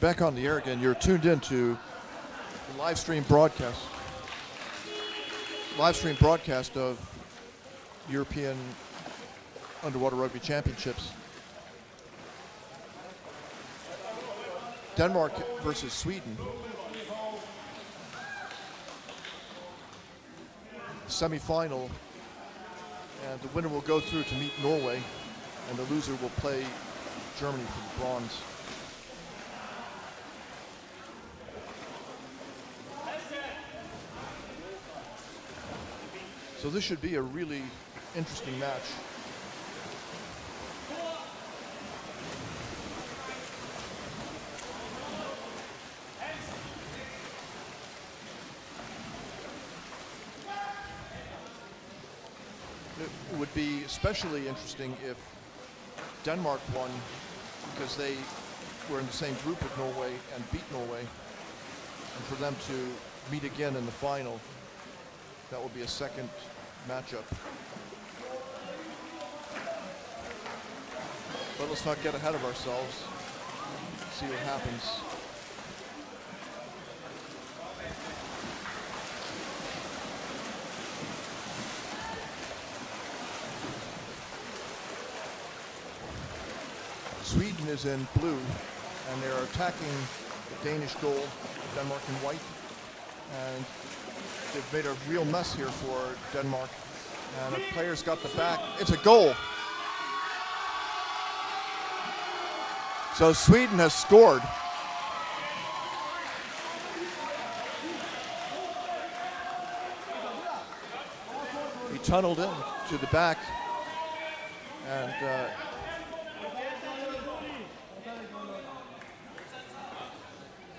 back on the air again. You're tuned in to the live stream broadcast of European Underwater Rugby Championships. Denmark versus Sweden. Semi-final, and the winner will go through to meet Norway, and the loser will play Germany for the bronze. So this should be a really interesting match. It would be especially interesting if Denmark won, because they were in the same group with Norway and beat Norway, and for them to meet again in the final, that will be a second matchup. But let's not get ahead of ourselves. See what happens. Sweden is in blue, and they're attacking the Danish goal, Denmark in white. And they've made a real mess here for Denmark. And the player's got the back. It's a goal. So Sweden has scored. He tunneled in to the back. And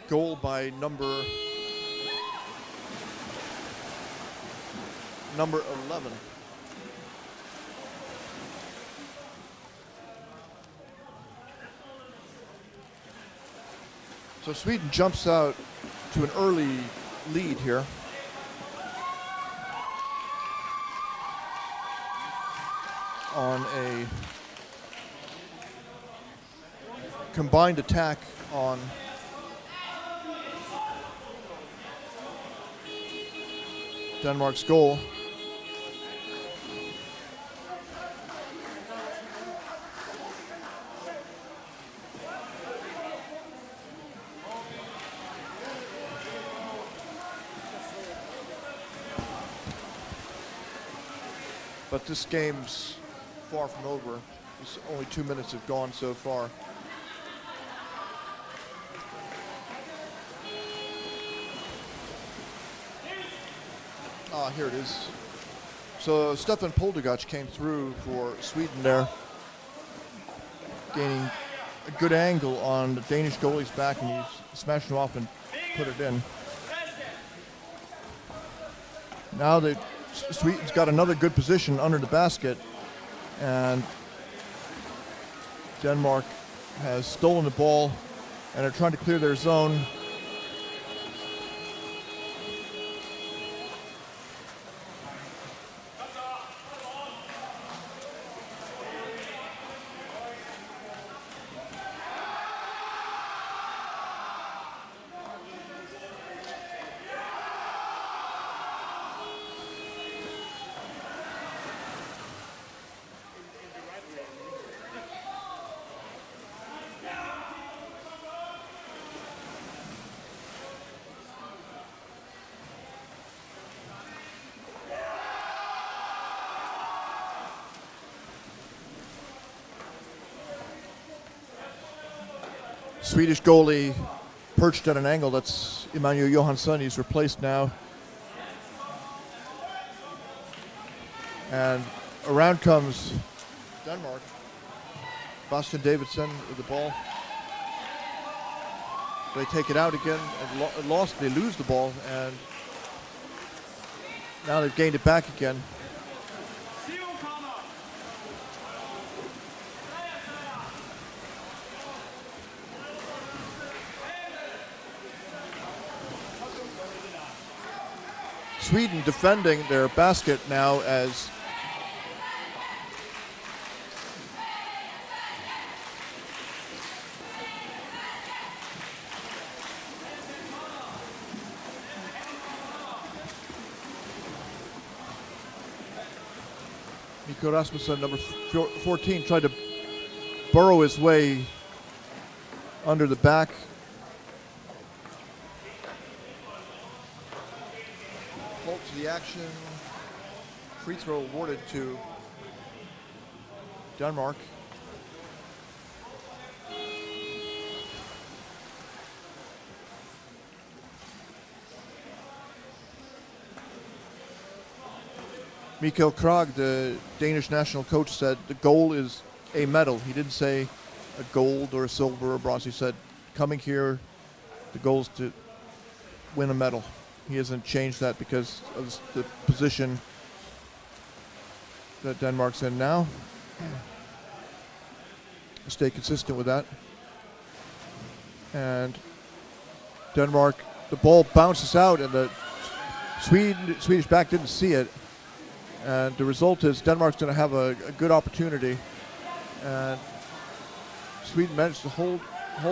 goal by number 11. So Sweden jumps out to an early lead here. On a combined attack on Denmark's goal. But this game's far from over. It's only 2 minutes have gone so far. Here it is. So Stefan Poldergach came through for Sweden there, gaining a good angle on the Danish goalie's back, and he's smashed him off and put it in. Now that Sweden's got another good position under the basket, and Denmark has stolen the ball and are trying to clear their zone. Swedish goalie perched at an angle. That's Emmanuel Johansson. He's replaced now. And around comes Denmark. Bastian Davidson with the ball. They take it out again and lost. They lose the ball, and now they've gained it back again. Sweden defending their basket now as Mikko Rasmussen, number 14, tried to burrow his way under the back. Halt to the action. Free throw awarded to Denmark. Mikkel Krag, the Danish national coach, said the goal is a medal. He didn't say a gold or a silver or a bronze. He said, coming here, the goal is to win a medal. He hasn't changed that because of the position that Denmark's in now. Stay consistent with that. And Denmark, the ball bounces out and the Swedish back didn't see it. And the result is Denmark's going to have a good opportunity. And Sweden managed to hold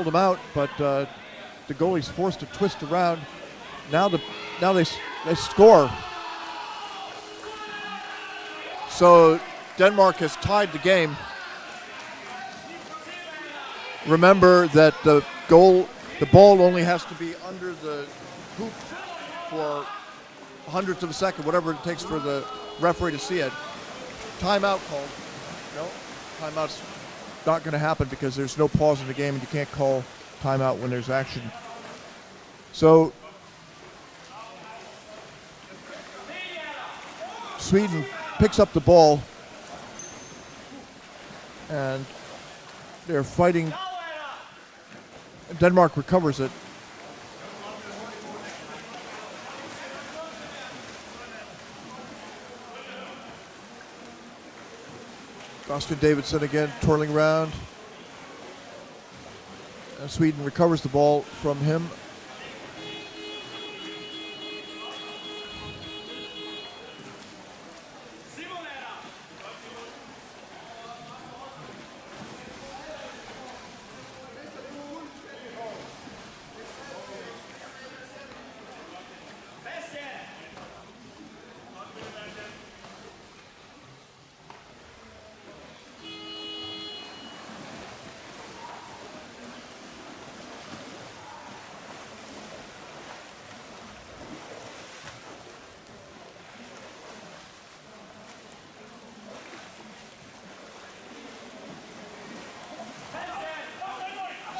them out, but the goalie's forced to twist around. Now they score. So Denmark has tied the game. Remember that the ball only has to be under the hoop for hundredths of a second, whatever it takes for the referee to see it. Timeout called. No, timeout's not going to happen because there's no pause in the game and you can't call timeout when there's action. So Sweden picks up the ball and they're fighting. Denmark recovers it. Austin Davidson again twirling around. And Sweden recovers the ball from him.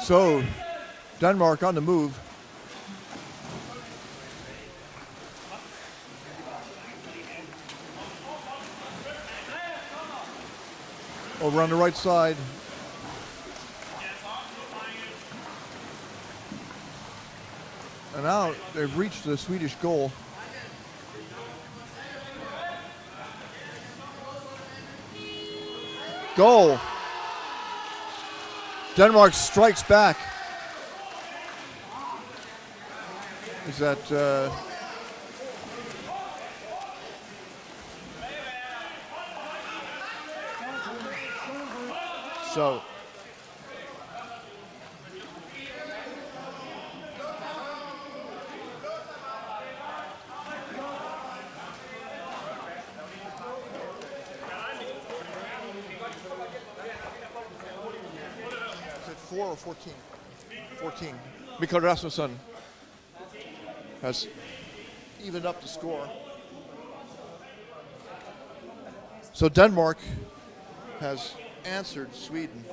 So, Denmark on the move. Over on the right side. And now they've reached the Swedish goal. Goal. Denmark strikes back. Is that so? Is it 4 or 14? 14. Mikko Rasmussen has evened up the score. So Denmark has answered Sweden.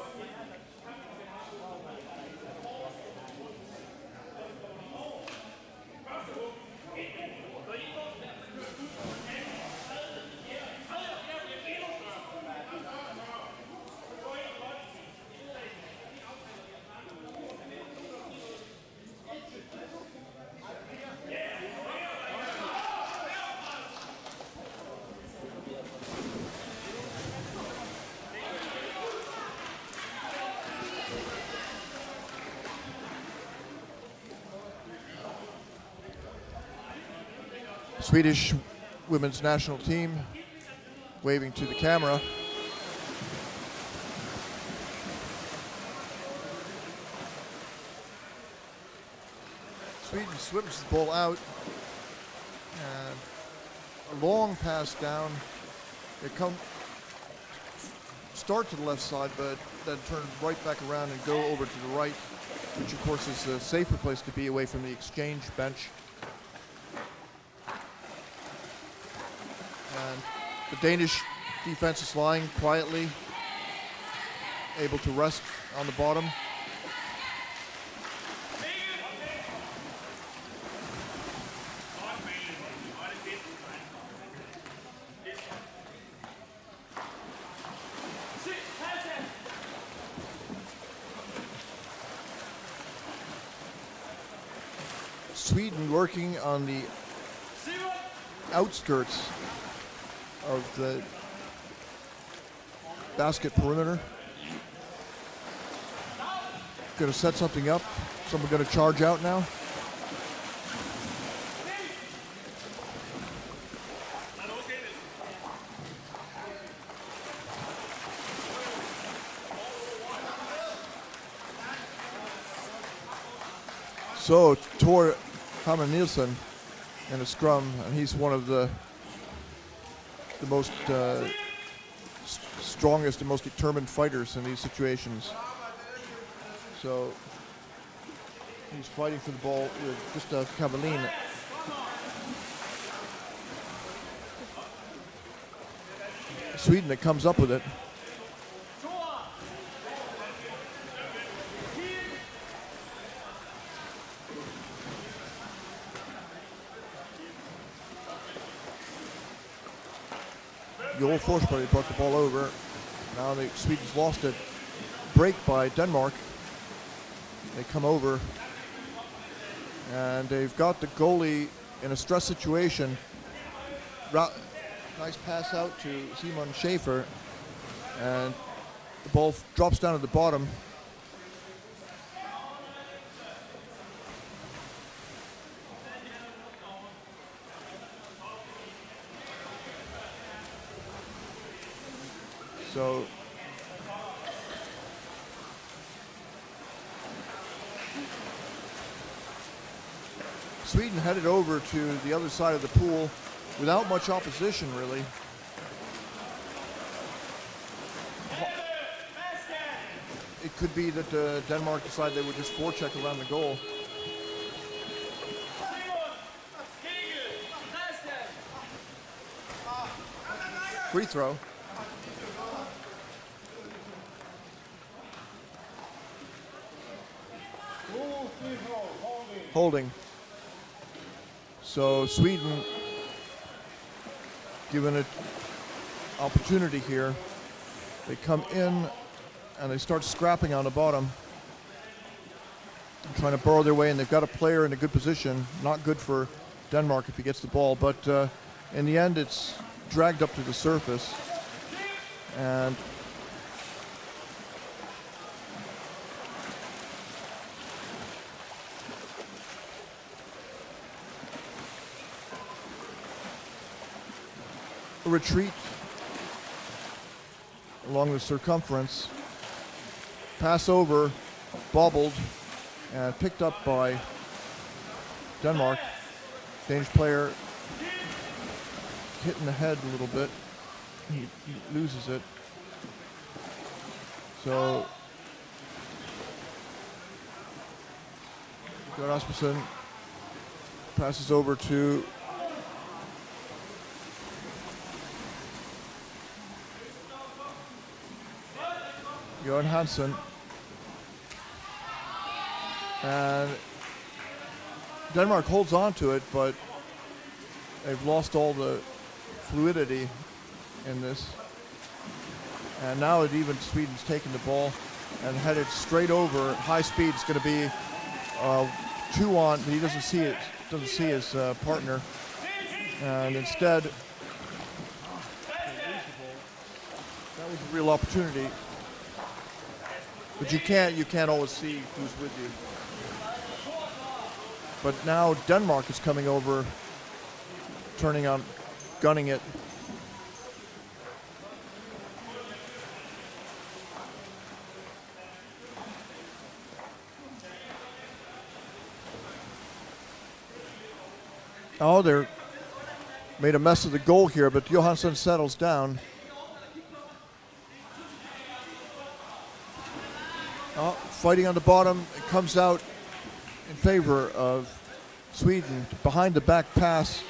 Swedish women's national team waving to the camera. Sweden swims the ball out and a long pass down. They come start to the left side, but then turn right back around and go over to the right, which of course is a safer place to be away from the exchange bench. And the Danish defense is lying quietly, able to rest on the bottom. Sweden working on the outskirts of the basket perimeter. Going to set something up. Someone going to charge out now. So Tor Hammer Nielsen in a scrum, and he's one of the most strongest and most determined fighters in these situations. So he's fighting for the ball with Gustav Kavelin. Sweden that comes up with it. Joel Forsberg brought the ball over. Now the Sweden's lost it. Break by Denmark. They come over. And they've got the goalie in a stress situation. Nice pass out to Simon Schaefer. And the ball drops down at the bottom. So Sweden headed over to the other side of the pool without much opposition, really. It could be that Denmark decided they would just forecheck around the goal. Free throw. Holding. So Sweden given an opportunity here. They come in and they start scrapping on the bottom, trying to burrow their way in. They've got a player in a good position. Not good for Denmark if he gets the ball, but in the end it's dragged up to the surface. And a retreat along the circumference, pass over, bobbled, and picked up by Denmark. Danish player hit in the head a little bit. He loses it. So Rasmussen passes over to Johan Hansen, and Denmark holds on to it, but they've lost all the fluidity in this. And now even Sweden's taking the ball and headed straight over at high speed. It's going to be 2 on, but he doesn't see it. Doesn't see his partner, and instead, that was a real opportunity. But you can't always see who's with you. But now Denmark is coming over, turning on, gunning it. Oh, they're made a mess of the goal here, but Johansson settles down. fighting on the bottom. It comes out in favor of Sweden. Behind the back pass.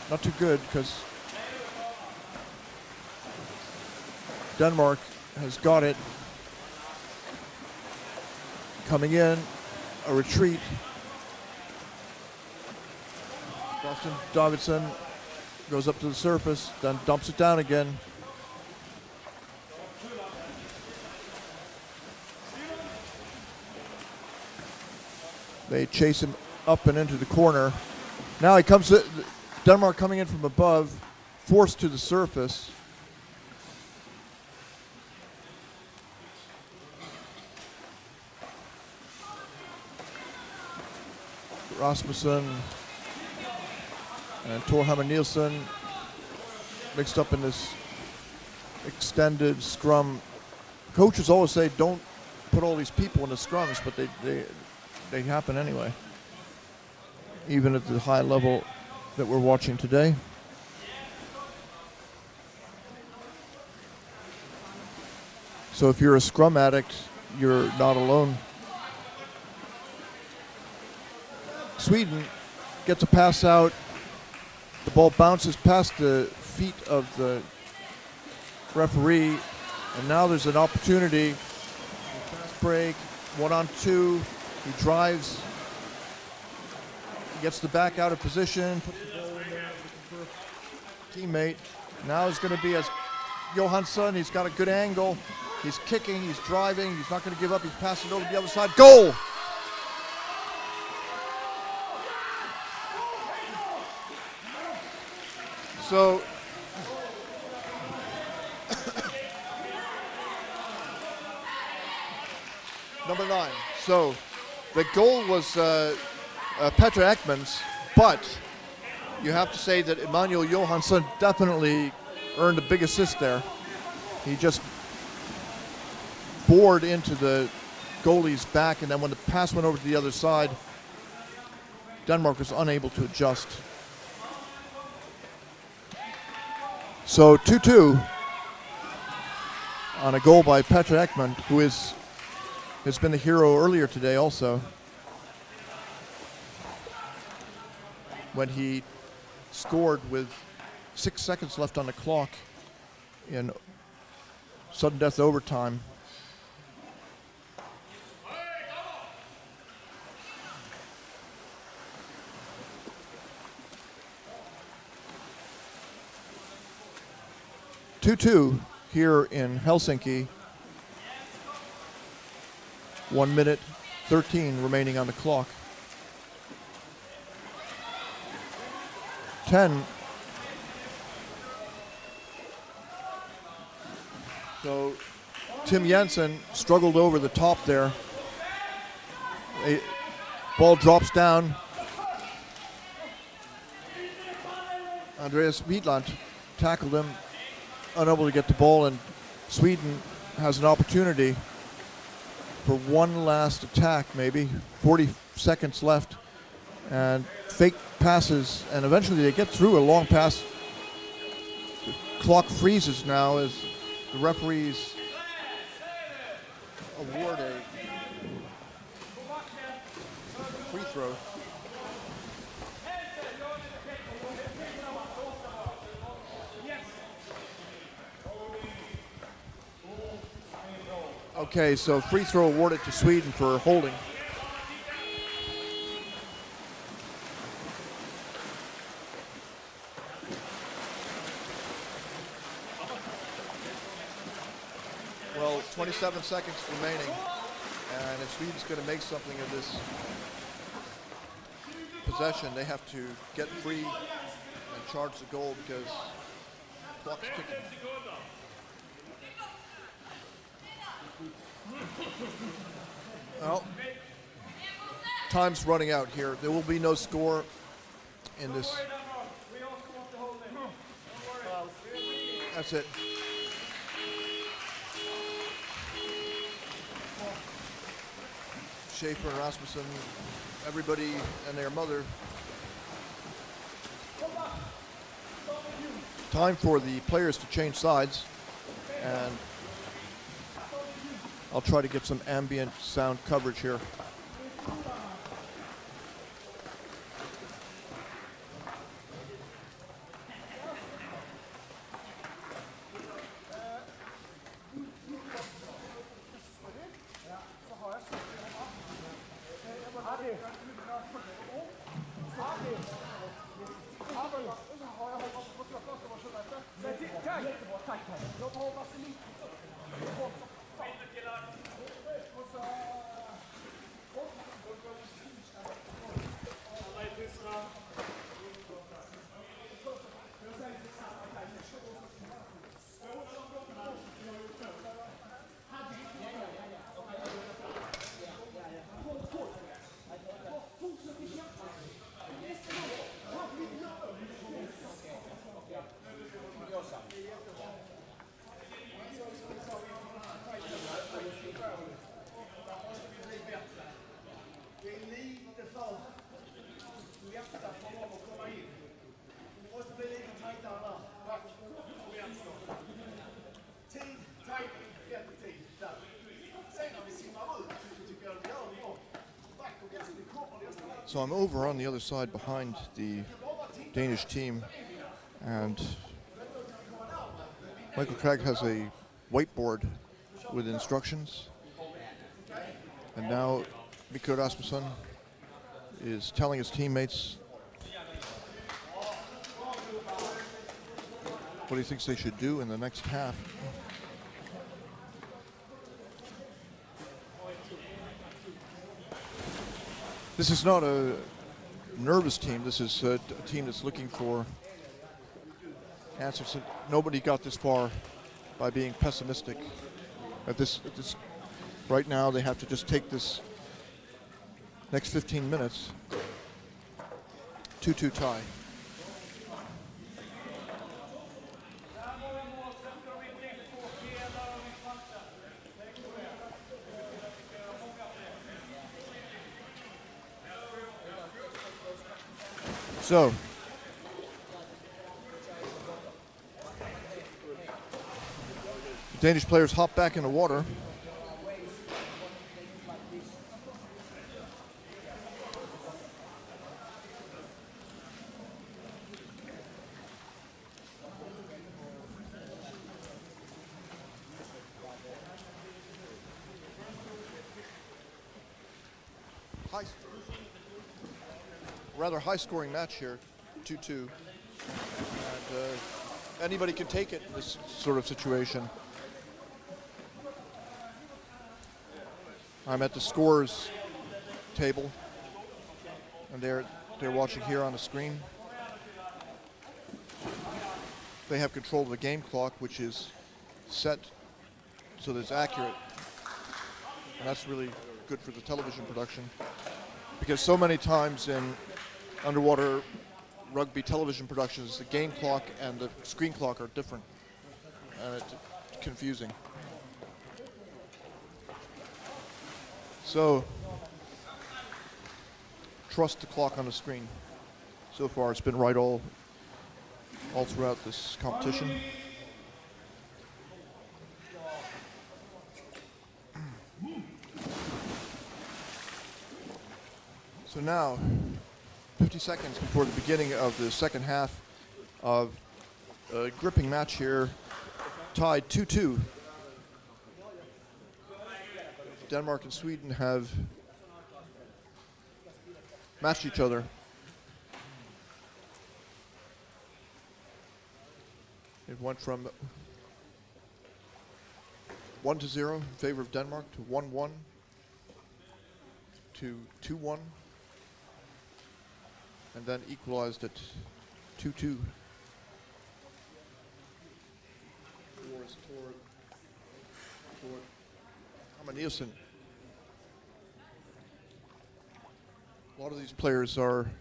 Not too good because Denmark has got it. Coming in, a retreat. Boston Davidson goes up to the surface, then dumps it down again. They chase him up and into the corner. Now he comes, Denmark coming in from above, forced to the surface. Rasmussen and Thorhammer Nielsen mixed up in this extended scrum. Coaches always say don't put all these people in the scrums, but they happen anyway, even at the high level that we're watching today. So if you're a scrum addict, you're not alone. Sweden gets a pass out. The ball bounces past the feet of the referee, and now there's an opportunity. Fast break, 1-on-2. He drives. He gets the back out of position. Puts the ball in there with the teammate. Now it's going to be as Johansson. He's got a good angle. He's kicking. He's driving. He's not going to give up. He's passing it over to the other side. Goal! So number 9. So the goal was Petter Ekman's, but you have to say that Emmanuel Johansson definitely earned a big assist there. He just bored into the goalie's back, and then when the pass went over to the other side, Denmark was unable to adjust. So 2-2 on a goal by Petter Ekman, who has been the hero earlier today also, when he scored with 6 seconds left on the clock in sudden death overtime. Two here in Helsinki. 1 minute 13 remaining on the clock. 10. So Tim Jensen struggled over the top there. Ball drops down. Andreas Widland tackled him, unable to get the ball, and Sweden has an opportunity for one last attack, maybe. 40 seconds left, and fake passes, and eventually they get through a long pass. The clock freezes now as the referees award a free throw. Okay, so free throw awarded to Sweden for holding. Well, 27 seconds remaining, and if Sweden's going to make something of this possession, they have to get free and charge the goal because the clock's ticking. Well, time's running out here. There will be no score in this. That's it. Schaefer and Rasmussen, everybody and their mother. Time for the players to change sides. And I'll try to get some ambient sound coverage here. So I'm over on the other side behind the Danish team, and Michael Craig has a whiteboard with instructions, and now Mikko Rasmussen is telling his teammates what he thinks they should do in the next half. This is not a nervous team. This is a team that's looking for answers. Nobody got this far by being pessimistic. At this right now, they have to just take this next 15 minutes. 2-2 tie. So, Danish players hop back in the water. Rather high-scoring match here, 2-2. And anybody can take it in this sort of situation. I'm at the scores table, and they're watching here on the screen. They have control of the game clock, which is set so that it's accurate, and that's really good for the television production, because so many times in underwater rugby television productions, the game clock and the screen clock are different, and it's confusing. So, trust the clock on the screen. So far, it's been right all throughout this competition. So now, 50 seconds before the beginning of the second half of a gripping match here, tied 2-2. Denmark and Sweden have matched each other. It went from 1-0 in favor of Denmark to 1-1 to 2-1. And then equalized at 2-2. Mmen Nielsen. A lot of these players are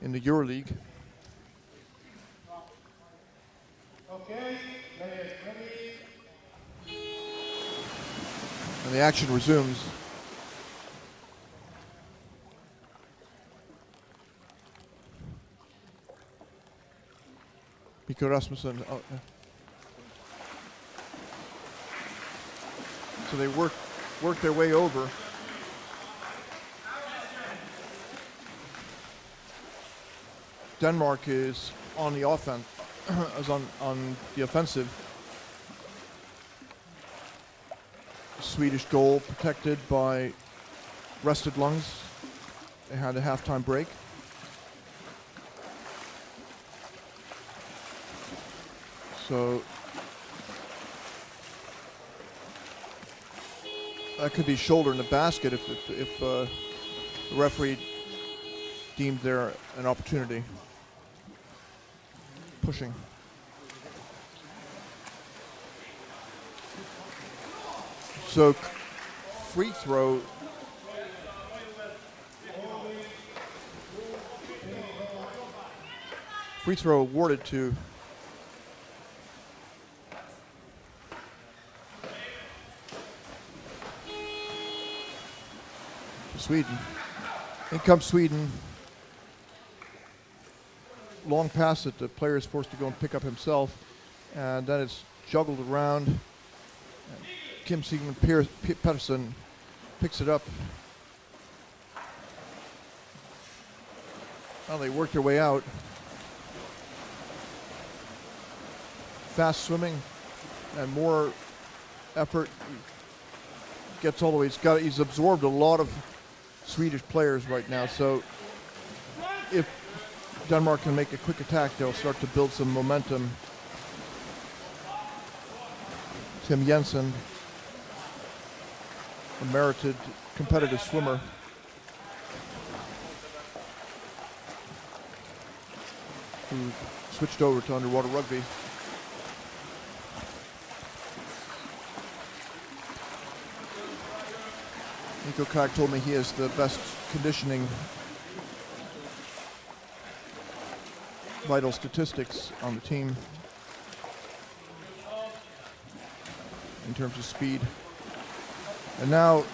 in the EuroLeague. Okay, ready. And the action resumes. Mikko Rasmussen. So they work their way over. Denmark is on the offense, is on the offensive. Swedish goal protected by rested lungs. They had a halftime break. So that could be shoulder in the basket if the referee deemed there an opportunity. Pushing. So free throw. Free throw awarded to Sweden. In comes Sweden. Long pass that the player is forced to go and pick up himself, and then it's juggled around. And Kim Sigmund Pettersson picks it up. Well, they work their way out. Fast swimming and more effort. Gets all the way. He's absorbed a lot of Swedish players right now. So if Denmark can make a quick attack, they'll start to build some momentum. Tim Jensen, a merited competitive swimmer. Who switched over to underwater rugby. Nico Kag told me he has the best conditioning vital statistics on the team in terms of speed. And now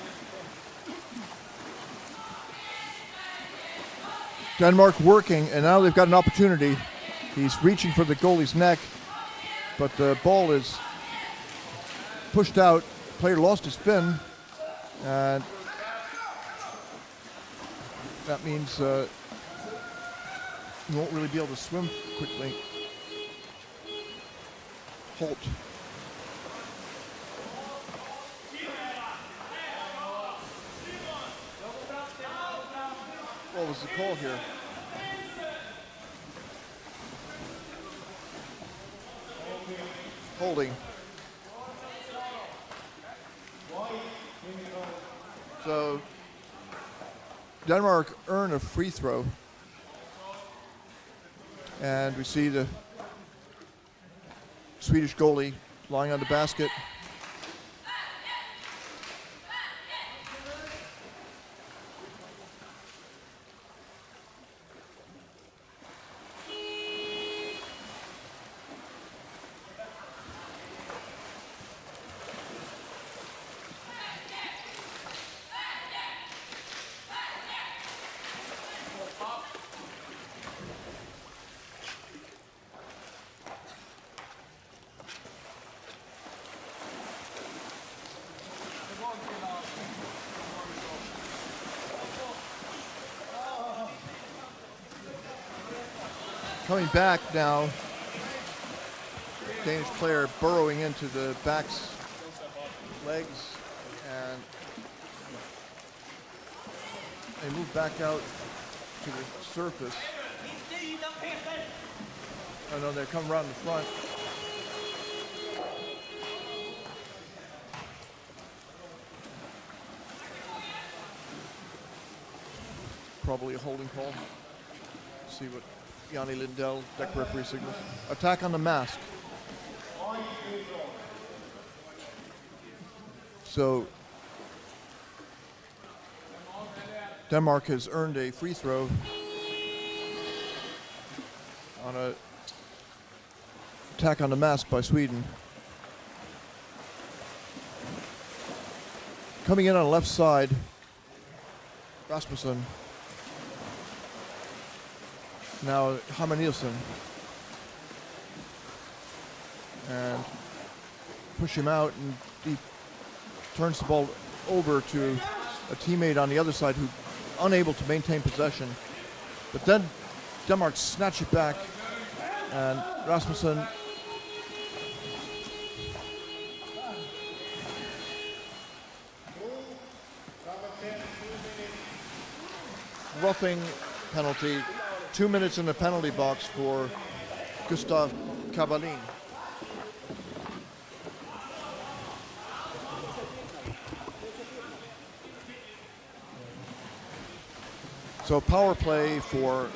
Denmark working, and now they've got an opportunity. He's reaching for the goalie's neck, but the ball is pushed out. The player lost his fin, and that means you won't really be able to swim quickly. Halt. What was the call here? Holding. So Denmark earn a free throw. And we see the Swedish goalie lying on the basket. Coming back now, Danish player burrowing into the back's legs, and they move back out to the surface. Oh no, they're coming around the front. Probably a holding call. Let's see what Yanni Lindell, deck referee signals. Attack on the mask. So Denmark has earned a free throw on a attack on the mask by Sweden. Coming in on the left side, Rasmussen. Now Hammer Nielsen, and push him out, and he turns the ball over to a teammate on the other side who's unable to maintain possession. But then Denmark snatch it back, and Rasmussen roughing penalty, 2 minutes in the penalty box for Gustav Kavalin. So power play for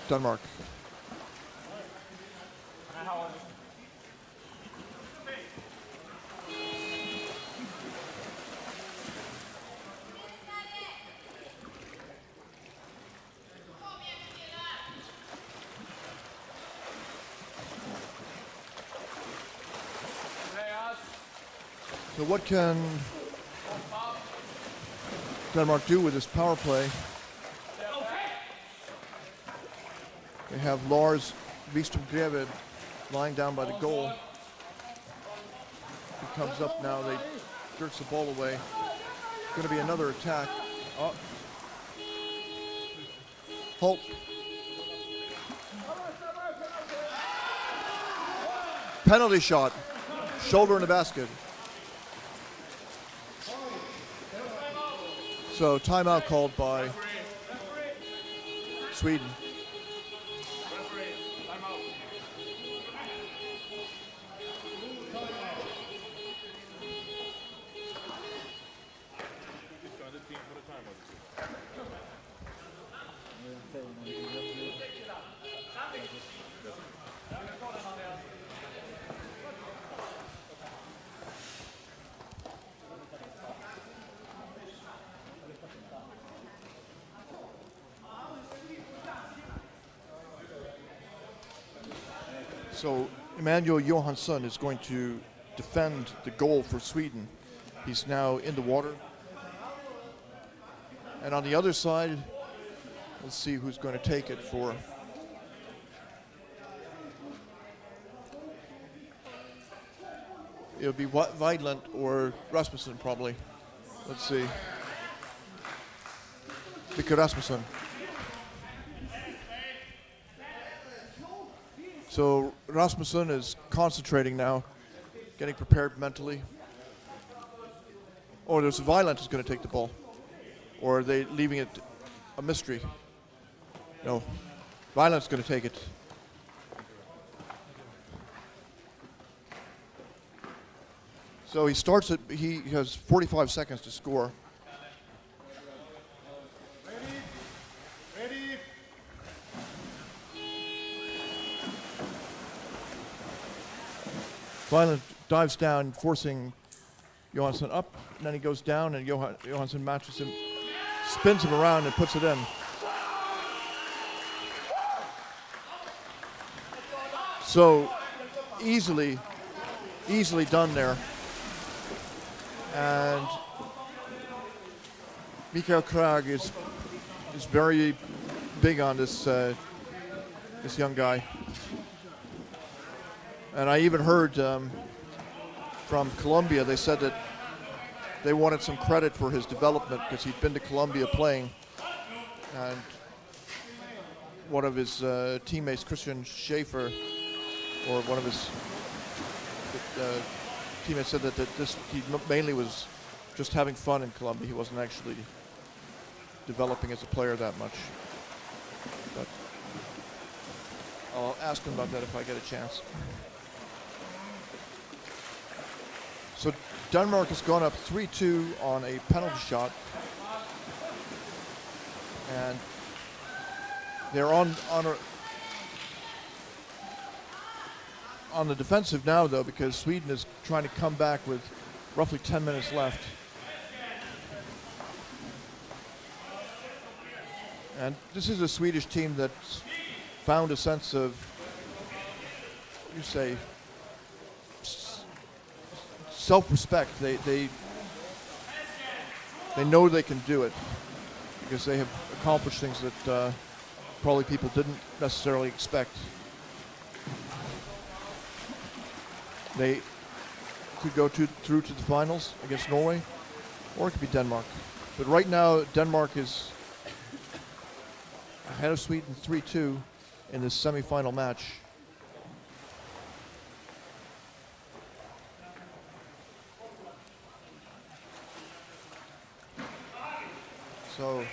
Denmark. So what can Denmark do with this power play? They have Lars Wikström Greve lying down by the goal. He comes up now, they jerks the ball away. Going to be another attack. Oh. Holt. Penalty shot. Shoulder in the basket. So timeout called by Sweden. So Emmanuel Johansson is going to defend the goal for Sweden. He's now in the water. And on the other side, let's see who's going to take it for. It'll be Weidland or Rasmussen probably. Let's see. Mikael Rasmussen. So Rasmussen is concentrating now, getting prepared mentally. Or there's Weidland who's going to take the ball. Or are they leaving it a mystery? No. Weidland's going to take it. So he starts it, he has 45 seconds to score. Weidland dives down, forcing Johansson up, and then he goes down, and Johansson matches him, spins him around, and puts it in. So easily done there. And Mikael Krag is very big on this this young guy. And I even heard from Colombia, they said that they wanted some credit for his development because he'd been to Colombia playing. And one of his teammates, Christian Schaefer, or one of his teammates said that he mainly was just having fun in Colombia. He wasn't actually developing as a player that much. But I'll ask him about that if I get a chance. So Denmark has gone up 3-2 on a penalty shot. And they're on the defensive now, though, because Sweden is trying to come back with roughly 10 minutes left. And this is a Swedish team that's found a sense of, you say, self-respect. They know they can do it because they have accomplished things that probably people didn't necessarily expect. They could go through to the finals against Norway, or it could be Denmark. But right now, Denmark is ahead of Sweden 3-2 in this semifinal match. So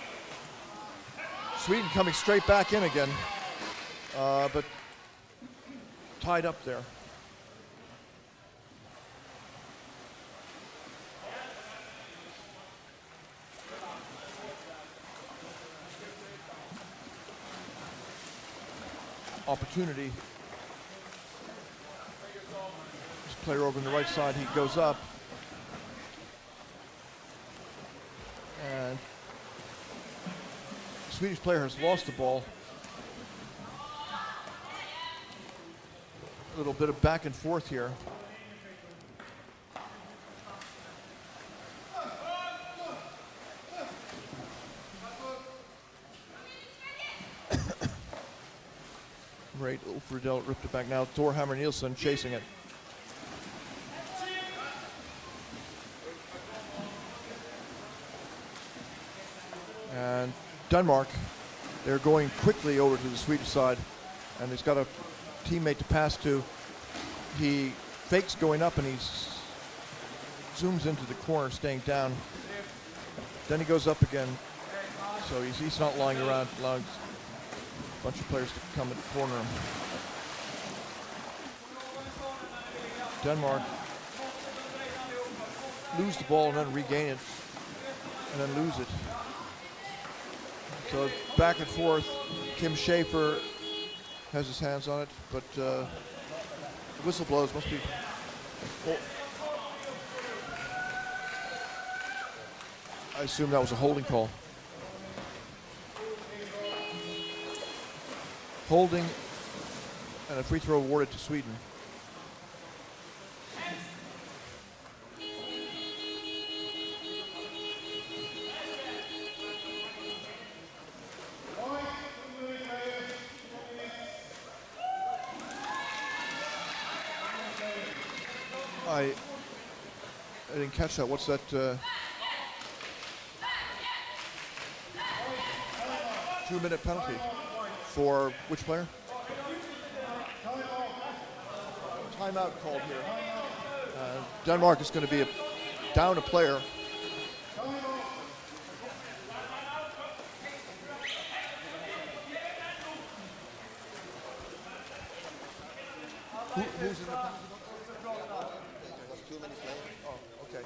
Sweden coming straight back in again, but tied up there. Opportunity. This player over on the right side, he goes up. And the Swedish player has lost the ball. A little bit of back and forth here. Right, Ulfridell ripped it back now. Thorhammer Nielsen chasing it. And Denmark, they're going quickly over to the Swedish side, and he's got a teammate to pass to. He fakes going up and he zooms into the corner, staying down. Then he goes up again, so he's not lying around, allowing a bunch of players to come and corner him. Denmark lose the ball and then regain it, and then lose it. So back and forth. Kim Schaefer has his hands on it, but the whistle blows. Must be. Oh. I assume that was a holding call. Holding and a free throw awarded to Sweden. I didn't catch that. What's that? 2-minute penalty for which player? Timeout called here. Denmark is going to be down a player. Who's in the penalty? 2 minutes left. Oh, okay.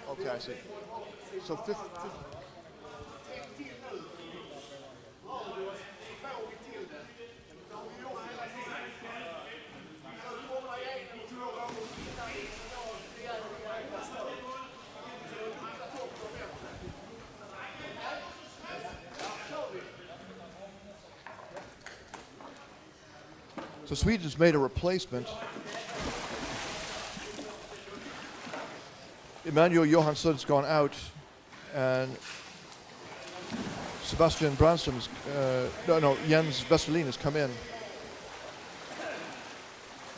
Okay, I see. So 50. So Sweden's made a replacement. Emmanuel Johansson's gone out, and Sebastian Brandström, Jens Westerlin has come in.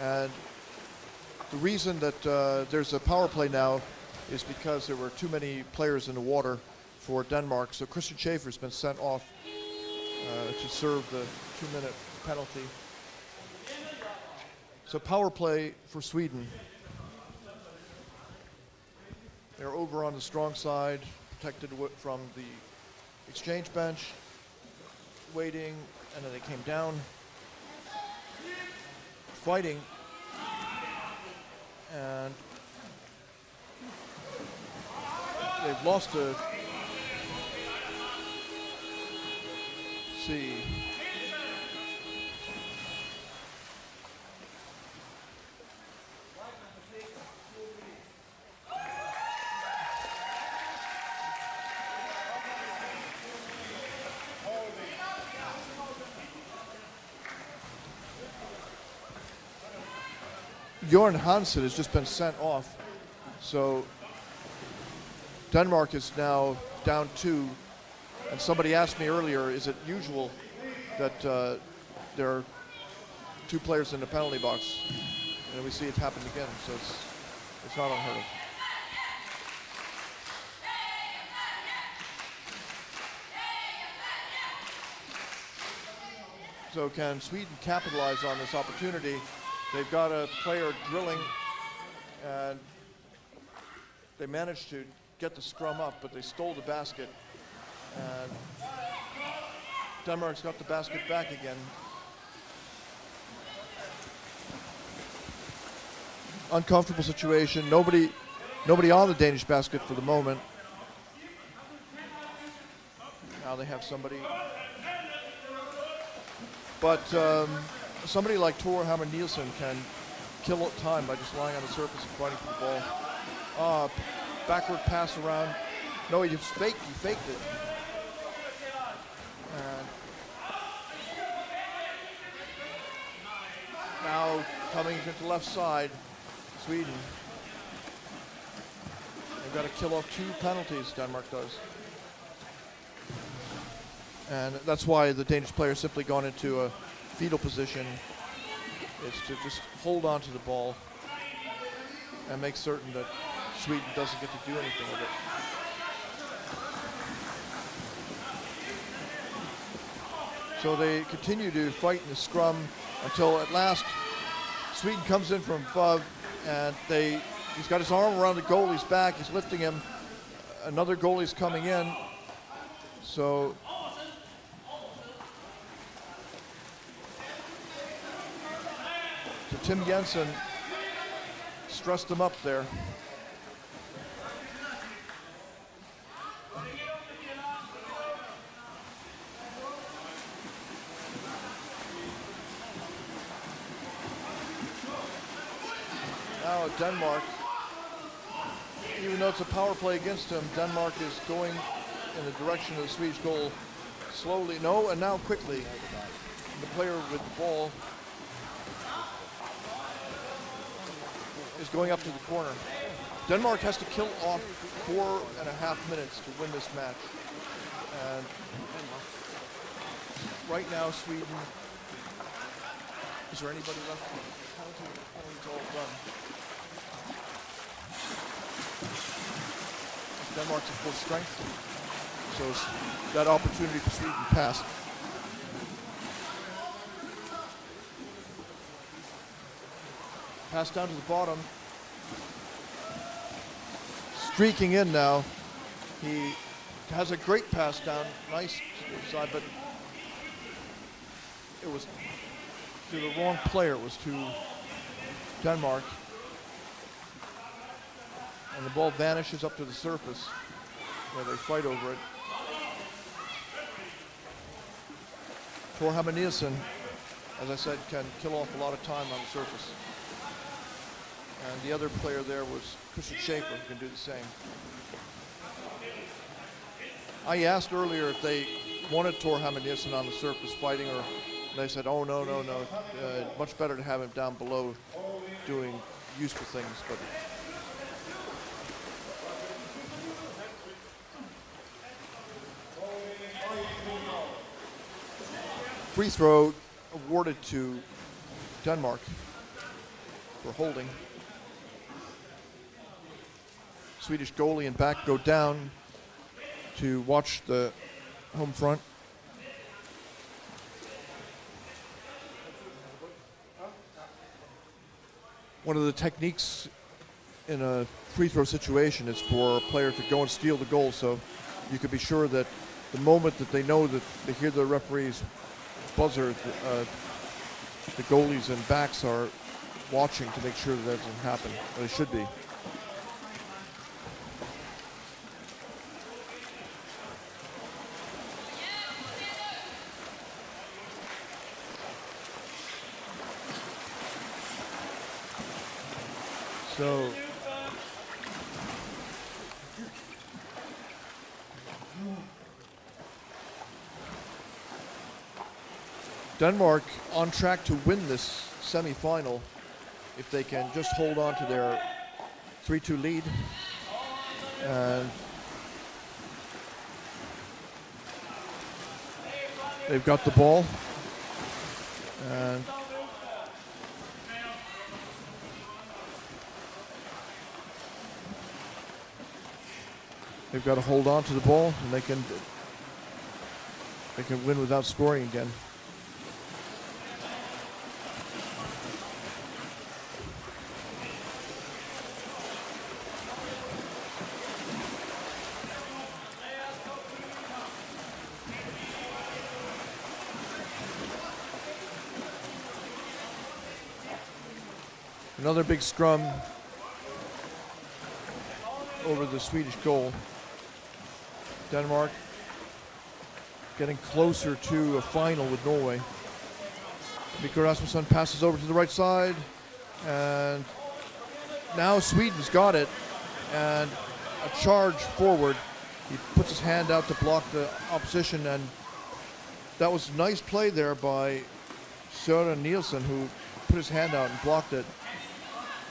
And the reason that there's a power play now is because there were too many players in the water for Denmark. So Christian Schaefer's been sent off to serve the 2-minute penalty. So power play for Sweden. They're over on the strong side, protected from the exchange bench, waiting, and then they came down, fighting, and they've lost a, see, Jørgen Hansen has just been sent off, so Denmark is now down 2. And somebody asked me earlier, is it usual that there are 2 players in the penalty box, and we see it happen again. So it's not unheard of. So can Sweden capitalize on this opportunity? They've got a player drilling, and they managed to get the scrum up, but they stole the basket. And Denmark's got the basket back again. Uncomfortable situation. Nobody on the Danish basket for the moment. Now they have somebody. But somebody like Thor Hammer Nielsen can kill time by just lying on the surface and fighting for the ball. Backward pass around. No, he faked it. And now coming to the left side, Sweden. They've got to kill off 2 penalties, Denmark does. And that's why the Danish player simply gone into a fetal position. It's to just hold on to the ball and make certain that Sweden doesn't get to do anything with it. So they continue to fight in the scrum until at last Sweden comes in from above, and he's got his arm around the goalie's back. He's lifting him. Another goalie's coming in. So Tim Jensen stressed him up there. Now Denmark, even though it's a power play against him, Denmark is going in the direction of the Swedish goal slowly. No, and now quickly. The player with the ball is going up to the corner. Denmark has to kill off 4.5 minutes to win this match. And right now, Sweden, is there anybody left? Penalty's all done. Denmark's at full strength. So that opportunity for Sweden passed. Pass down to the bottom. Streaking in now. He has a great pass down. Nice to the side, but it was to the wrong player. It was to Denmark. And the ball vanishes up to the surface where they fight over it. Thor Hammer Nielsen, as I said, can kill off a lot of time on the surface. And the other player there was Christian Schaefer, who can do the same. I asked earlier if they wanted Thor Hammer Nielsen on the surface fighting, or they said, oh, no. Much better to have him down below doing useful things. But free throw awarded to Denmark for holding. Swedish goalie and back go down to watch the home front. One of the techniques in a free throw situation is for a player to go and steal the goal, so you can be sure that the moment that they know that they hear the referee's buzzer, the goalies and backs are watching to make sure that doesn't happen, but it should be. So Denmark on track to win this semifinal if they can just hold on to their 3-2 lead. And they've got the ball. And they've got to hold on to the ball, and they can win without scoring again. Another big scrum over the Swedish goal. Denmark getting closer to a final with Norway. Mikko Rasmussen passes over to the right side, and now Sweden's got it, and a charge forward. He puts his hand out to block the opposition, and that was a nice play there by Søren Nielsen, who put his hand out and blocked it.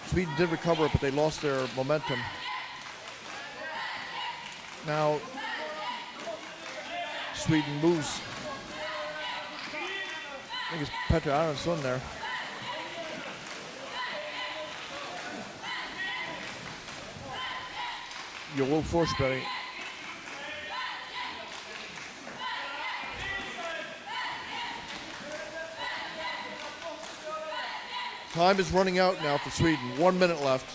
Sweden did recover it, but they lost their momentum. Now, Sweden moves. I think it's Petter Aronsson there. Joel Forsberg. Time is running out now for Sweden. 1 minute left.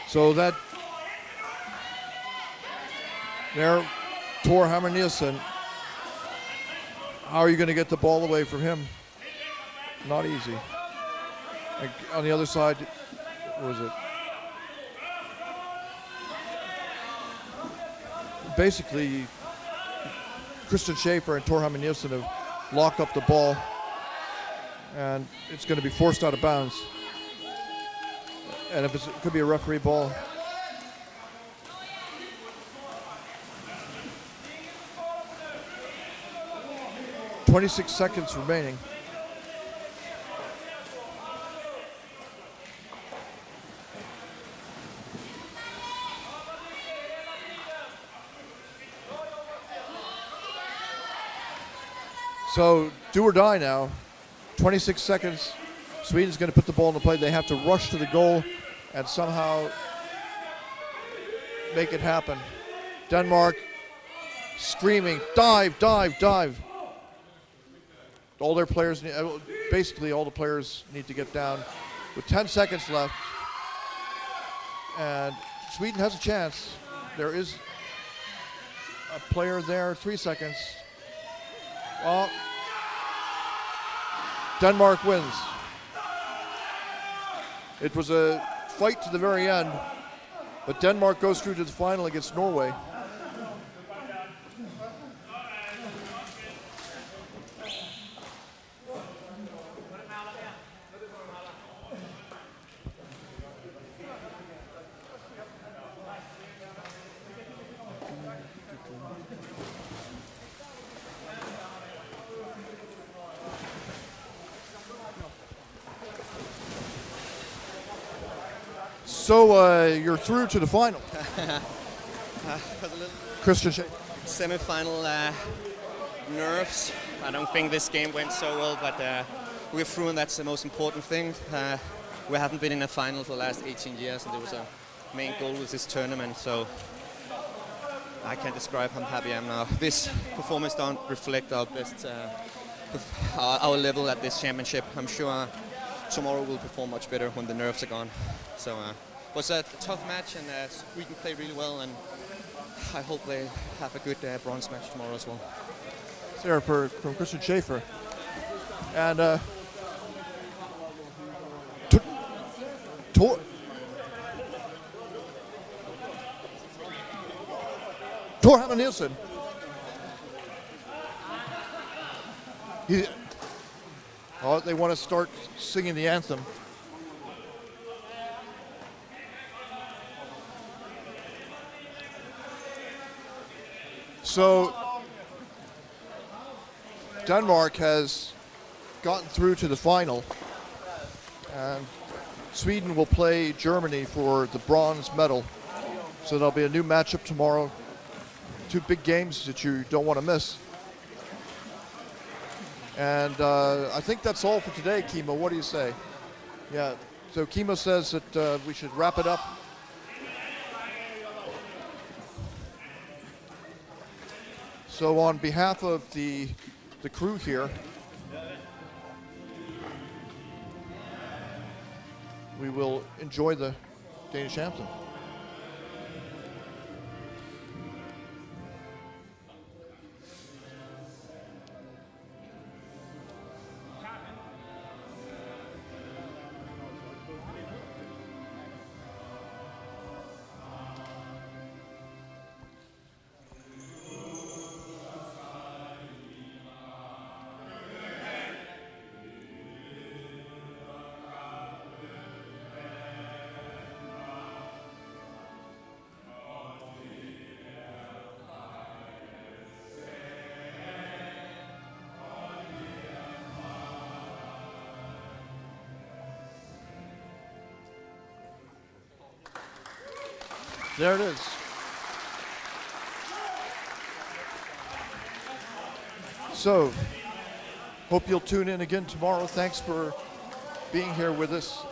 So that there, Tor Hammer Nielsen. How are you going to get the ball away from him? Not easy. And on the other side, what was it? Basically, Christian Schaefer and Tor Hammer Nielsen have locked up the ball, and it's going to be forced out of bounds. And if it could be a referee ball. .26 seconds remaining. So do or die now. 26 seconds. Sweden's going to put the ball in the play. They have to rush to the goal and somehow make it happen. Denmark screaming, dive, dive, dive. All their players, basically all the players need to get down with 10 seconds left. And Sweden has a chance. There is a player there, 3 seconds. Well, Denmark wins. It was a fight to the very end, but Denmark goes through to the final against Norway. So you're through to the final. Christian Schaefer. Semi-final nerves. I don't think this game went so well, but we're through, and that's the most important thing. We haven't been in a final for the last 18 years, and there was a main goal with this tournament, so I can't describe how happy I am now. This performance don't reflect our best, our level at this championship. I'm sure tomorrow we'll perform much better when the nerves are gone. So it was a tough match, and Sweden played really well, and I hope they have a good bronze match tomorrow as well. There from Christian Schaefer. And Tor Hammer Nielsen. They want to start singing the anthem. So Denmark has gotten through to the final, and Sweden will play Germany for the bronze medal. So there'll be a new matchup tomorrow. 2 big games that you don't want to miss. And I think that's all for today, Kimo. What do you say? Yeah, so Kimo says that we should wrap it up. So on behalf of the crew here, we will enjoy the Danish anthem. There it is. So, hope you'll tune in again tomorrow. Thanks for being here with us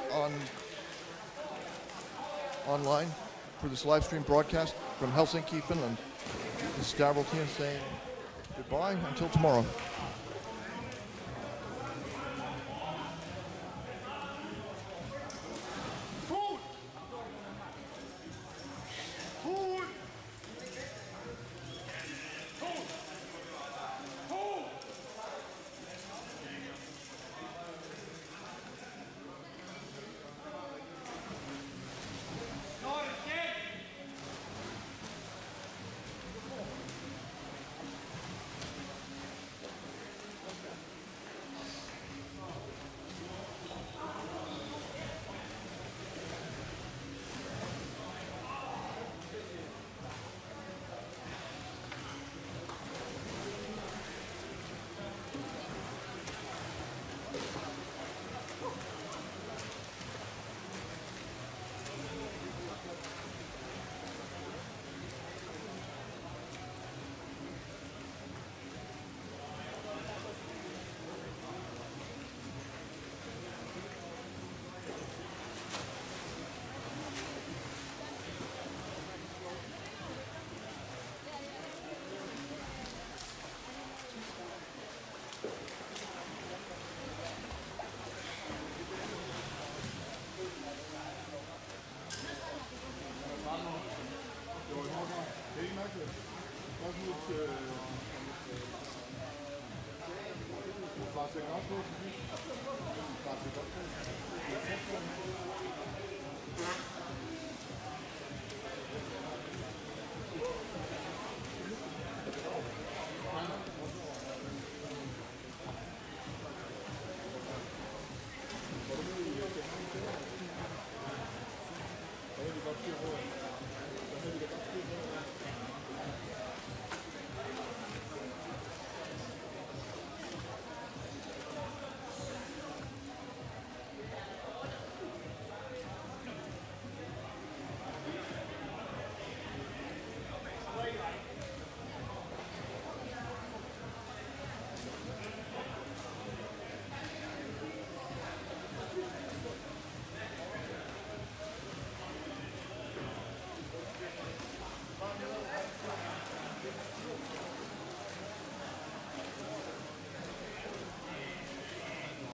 online for this live stream broadcast from Helsinki, Finland. This is Davral Tien saying goodbye until tomorrow. Var